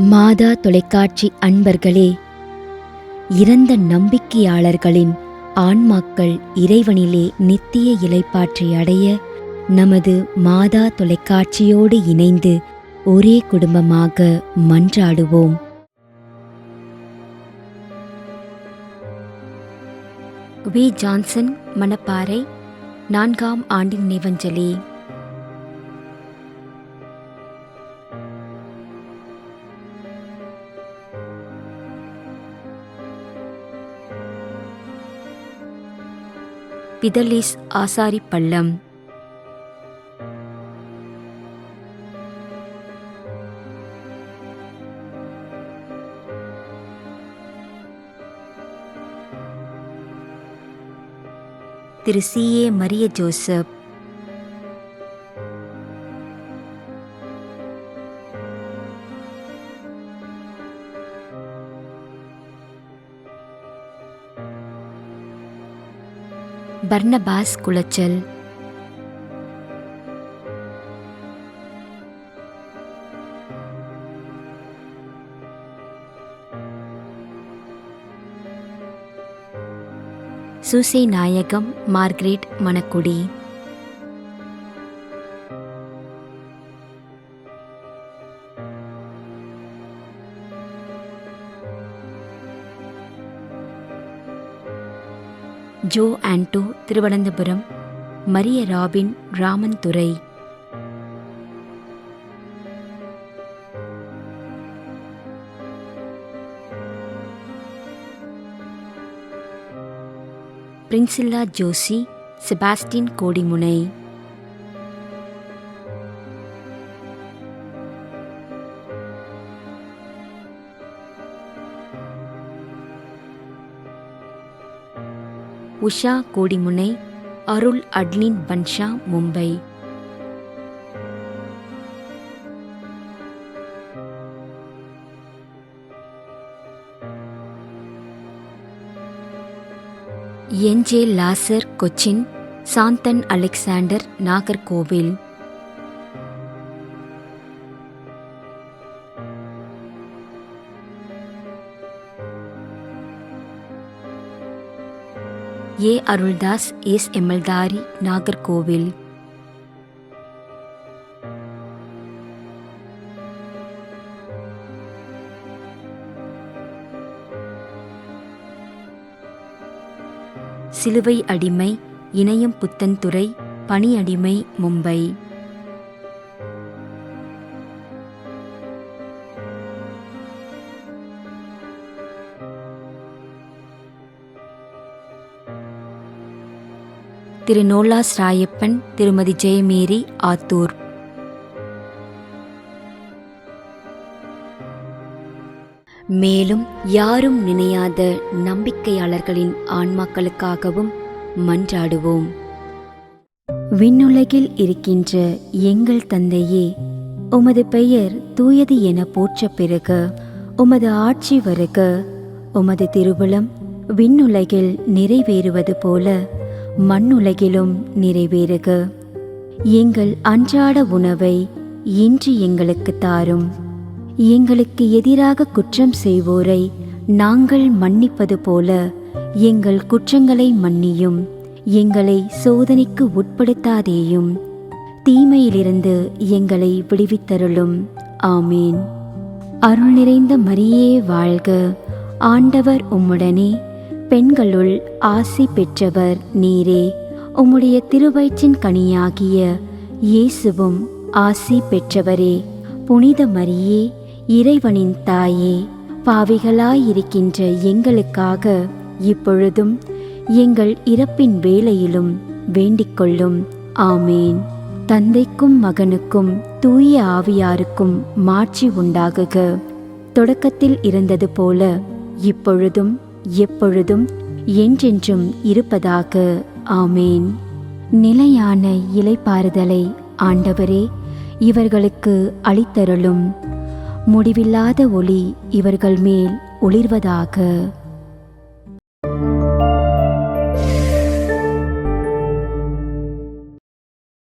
மாதா தொலைக்காட்சி அன்பர்களே, இறந்த நம்பிக்கையாளர்களின் ஆன்மாக்கள் இறைவனிலே நித்திய இளைப்பாற்றி அடைய நமது மாதா தொலைக்காட்சியோடு இணைந்து ஒரே குடும்பமாக மன்றாடுவோம். வி. ஜான்சன், மணப்பாறை, 4ஆம் ஆண்டின் நினைவஞ்சலி. பிதலிஸ் ஆசாரிப்பள்ளம். திரு C.A. மரிய ஜோசப். பர்னபாஸ் குளச்சல். சூசை நாயகம் மார்கரெட் மணக்குடி. ஜோ ஆண்டோ, திருவனந்தபுரம். மரிய ராபின், ராமன்துறை. பிரின்சில்லா ஜோசி, செபாஸ்டின் கோடிமுனை. உஷா கோடிமுனை, அருள் அட்லின் பன்ஷா, மும்பை. என்ஜே லாசர், கொச்சின். சாந்தன் அலெக்சாண்டர், நாகர்கோவில். ஏ. அருள்தாஸ், எஸ். எமல்தாரி, நாகர்கோவில். சிலுவை அடிமை, இணையம் புத்தன்துறை, பணி அடிமை, மும்பை. திரு நோலாஸ் ராயப்பன், திருமதி ஜெயமேரி, ஆத்தூர். மேலும் யாரும் நினையாத நம்பிக்கையாளர்களின் ஆன்மாக்களுக்காகவும் மன்றாடுவோம். விண்ணுலகில் இருக்கின்ற எங்கள் தந்தையே, உமது பெயர் தூயது என போற்ற பெறுக. உமது ஆட்சி வருக. உமது திருவுளம் விண்ணுலகில் நிறைவேறுவது போல மண்ணுலகிலும் நிறைவேறுக. எங்கள் அன்றாட உணவை இன்று எங்களுக்கு தாரும். எங்களுக்கு எதிராக குற்றம் செய்வோரை நாங்கள் மன்னிப்பது போல எங்கள் குற்றங்களை மன்னியும். எங்களை சோதனைக்கு உட்படுத்தாதேயும், தீமையிலிருந்து எங்களை விடுவித்தருளும். ஆமீன். அருள் நிறைந்த மரியே வாழ்க. ஆண்டவர் உம்முடனே, பெண்களுள் ஆசி பெற்றவர் நீரே. உம்முடைய திருவயிற்றின் கனியாகிய இயேசுவும் ஆசி பெற்றவரே. புனித மரியே, இறைவனின் தாயே, பாவிகளாயிருக்கின்ற எங்களுக்காக இப்பொழுதும் எங்கள் இறப்பின் வேளையிலும் வேண்டிக்கொள்ளும். ஆமேன். தந்தைக்கும் மகனுக்கும் தூய ஆவியாருக்கும் மாட்சி உண்டாகுக. தொடக்கத்தில் இருந்தது போல இப்பொழுதும் எப்பொழுதும் என்றென்றும் இருப்பதாக. ஆமேன். நிலையான இளைப்பாறுதலை ஆண்டவரே இவர்களுக்கு அளித்தருளும். முடிவில்லாத ஒளி இவர்கள் மேல் ஒளிர்வதாக.